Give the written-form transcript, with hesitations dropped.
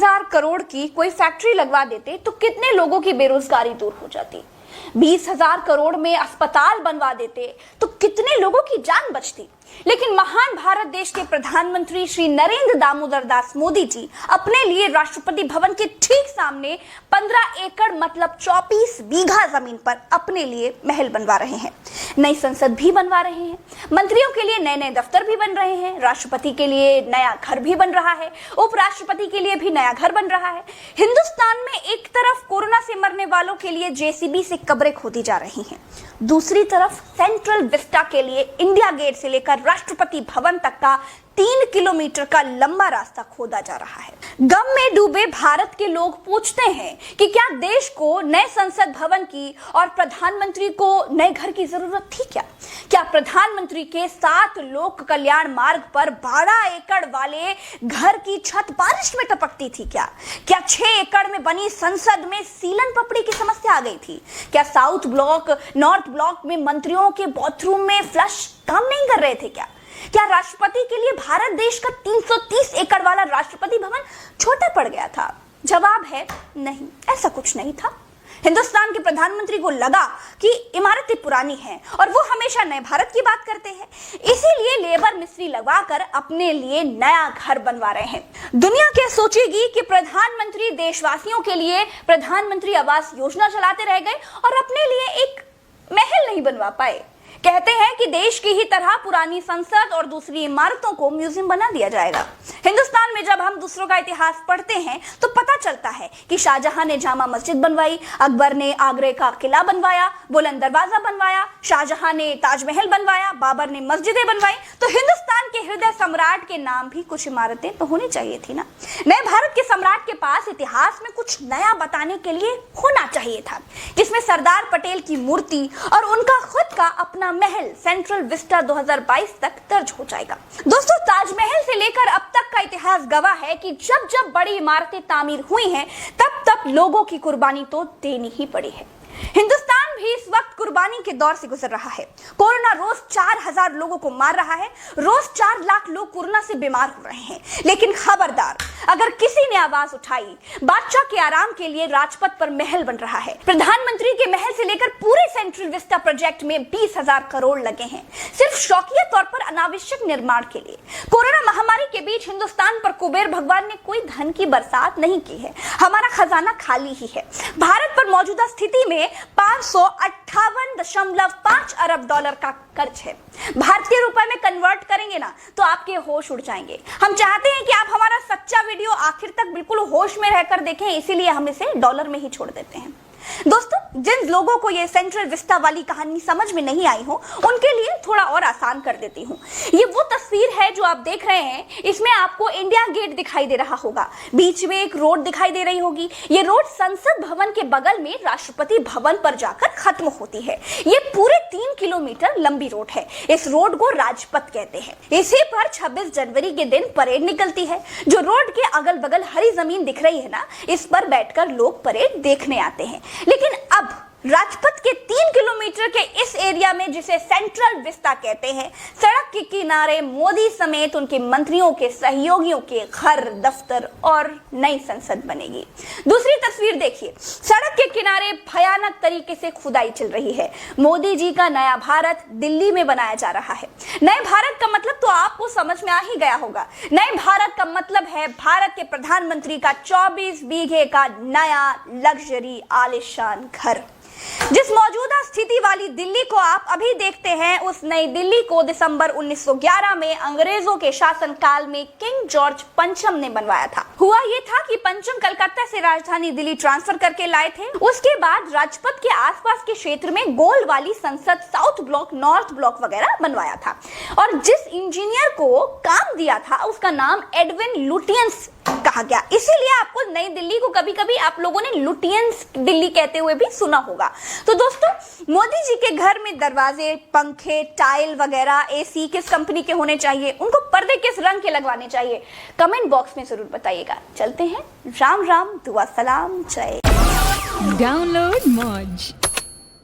20,000 करोड़ की कोई फैक्ट्री लगवा देते तो कितने लोगों की बेरोजगारी दूर हो जाती। 20,000 करोड़ में अस्पताल बनवा देते तो कितने लोगों की जान बचती। लेकिन महान भारत देश के प्रधानमंत्री श्री नरेंद्र दामोदर दास मोदी जी अपने लिए राष्ट्रपति भवन के ठीक सामने 15 एकड़ मतलब 24 बीघा जमीन पर अपने लिए महल बनवा रहे हैं। नई संसद भी बनवा रहे हैं, मंत्रियों के लिए नए नए दफ्तर भी बन रहे हैं, राष्ट्रपति के लिए नया घर भी बन रहा है, उपराष्ट्रपति के लिए भी नया घर बन रहा है। हिंदुस्तान में एक तरफ कोरोना से मरने वालों के लिए जेसीबी से कब्रें खोदी जा रही हैं, दूसरी तरफ सेंट्रल विस्टा के लिए इंडिया गेट से लेकर राष्ट्रपति भवन तक का 3 किलोमीटर का लंबा रास्ता खोदा जा रहा है। गम में डूबे भारत के लोग पूछते हैं कि क्या देश को नए संसद भवन की और प्रधानमंत्री को नए घर की जरूरत थी क्या प्रधानमंत्री के 7 लोक कल्याण मार्ग पर 12 एकड़ वाले घर की छत बारिश में टपकती थी क्या 6 एकड़ में बनी संसद में सीलन पपड़ी की समस्या आ गई थी? क्या साउथ ब्लॉक नॉर्थ ब्लॉक में मंत्रियों के बाथरूम में फ्लश काम नहीं कर रहे थे क्या राष्ट्रपति के लिए भारत देश का 330 एकड़ वाला राष्ट्रपति भवन छोटा पड़ गया था? जवाब है नहीं, ऐसा कुछ नहीं था। हिंदुस्तान के प्रधानमंत्री को लगा कि इमारतें पुरानी हैं और वो हमेशा नए भारत की बात करते हैं, इसीलिए लेबर मिस्त्री लगवाकर अपने लिए नया घर बनवा रहे हैं। दुनिया क्या सोचेगी कि प्रधानमंत्री देशवासियों के लिए प्रधानमंत्री आवास योजना चलाते रह गए और अपने लिए एक महल नहीं बनवा पाए। कहते हैं कि देश की ही तरह पुरानी संसद और दूसरी इमारतों को म्यूजियम बना दिया जाएगा। हिंदुस्तान में जब हम दूसरों का इतिहास पढ़ते हैं तो पता चलता है कि शाहजहां ने जामा मस्जिद बनवाई, अकबर ने आगरे का किला बनवाया, बुलंद दरवाजा बनवाया, शाहजहां ने ताजमहल बनवाया, बाबर ने मस्जिदें बनवाई। तो हिंदुस्तान के हृदय सम्राट के नाम भी कुछ इमारतें तो होनी चाहिए थी ना। नए भारत के सम्राट के पास इतिहास में कुछ नया बताने के लिए होना चाहिए था, जिसमें सरदार पटेल की मूर्ति और उनका खुद का अपना महल सेंट्रल विस्टा 2022 तक दर्ज हो जाएगा। दोस्तों, ताजमहल से लेकर अब तक का इतिहास गवाह है कि जब जब बड़ी इमारतें तामीर हुई हैं तब तब लोगों की कुर्बानी तो देनी ही पड़ी है। हिंदुस्तान भी इस वक्त कुर्बानी के दौर से गुजर रहा है। कोरोना रोज 4,000 लोगों को मार रहा है, रोज 4 लाख लोग कोरोना से बीमार हो रहे हैं। लेकिन खबरदार, अगर किसी ने आवाज उठाई, बादशाह के आराम के लिए राजपथ पर महल बन रहा है। प्रधानमंत्री के महल से लेकर पूरे सेंट्रल विस्टा प्रोजेक्ट में 20,000 करोड़ लगे हैं, सिर्फ शौकिया तौर पर अनावश्यक निर्माण के लिए। कोरोना महामारी के बीच हिंदुस्तान पर कुबेर भगवान ने कोई धन की बरसात नहीं की है, हमारा खजाना खाली ही है। भारत पर मौजूदा स्थिति में 558.5 अरब डॉलर का कर्ज है। भारतीय रुपए में कन्वर्ट करेंगे ना तो आपके होश उड़ जाएंगे। हम चाहते हैं कि आप हमारा सच्चा वीडियो आखिर तक बिल्कुल होश में रहकर देखें, इसीलिए हम इसे डॉलर में ही छोड़ देते हैं। दोस्तों, जिन लोगों को ये सेंट्रल विस्टा वाली कहानी समझ में नहीं आई हो उनके लिए थोड़ा और आसान कर देती हूँ। ये वो तस्वीर है जो आप देख रहे हैं, इसमें आपको इंडिया गेट दिखाई दे रहा होगा, बीच में एक रोड दिखाई दे रही होगी। ये रोड संसद भवन के बगल में राष्ट्रपति भवन पर जाकर खत्म होती है। ये पूरे 3 किलोमीटर लंबी रोड है। इस रोड को राजपथ कहते हैं। इसी पर 26 जनवरी के दिन परेड निकलती है। जो रोड के अगल बगल हरी जमीन दिख रही है ना, इस पर बैठकर लोग परेड देखने आते हैं। लेकिन अब राजपथ के 3 किलोमीटर के इस एरिया में, जिसे सेंट्रल विस्टा कहते हैं, सड़क के किनारे मोदी समेत उनके मंत्रियों के सहयोगियों के घर, दफ्तर और नई संसद बनेगी। दूसरी तस्वीर देखिए, सड़क के किनारे भयानक तरीके से खुदाई चल रही है। मोदी जी का नया भारत दिल्ली में बनाया जा रहा है। नए भारत का मतलब तो आपको समझ में आ ही गया होगा। नए भारत का मतलब है भारत के प्रधानमंत्री का 24 बीघे का नया लग्जरी आलीशान घर। जिस मौजूदा स्थिति वाली दिल्ली को आप अभी देखते हैं, उस नई दिल्ली को दिसंबर 1911 में अंग्रेजों के शासनकाल में किंग जॉर्ज पंचम ने बनवाया था। हुआ ये था कि पंचम कलकत्ता से राजधानी दिल्ली ट्रांसफर करके लाए थे। उसके बाद राजपथ के आसपास के क्षेत्र में गोल वाली संसद, साउथ ब्लॉक, नॉर्थ ब्लॉक वगैरह बनवाया था। और जिस इंजीनियर को काम दिया था उसका नाम एडविन लुटियंस कहा गया। इसीलिए आपको नई दिल्ली को कभी कभी आप लोगों ने लुटियंस दिल्ली कहते हुए भी सुना होगा। तो दोस्तों, मोदी जी के घर में दरवाजे, पंखे, टाइल वगैरह, एसी किस कंपनी के होने चाहिए, उनको पर्दे किस रंग के लगवाने चाहिए, कमेंट बॉक्स में जरूर बताइएगा। चलते हैं, राम राम, दुआ सलाम, जय। डाउनलोड मौज।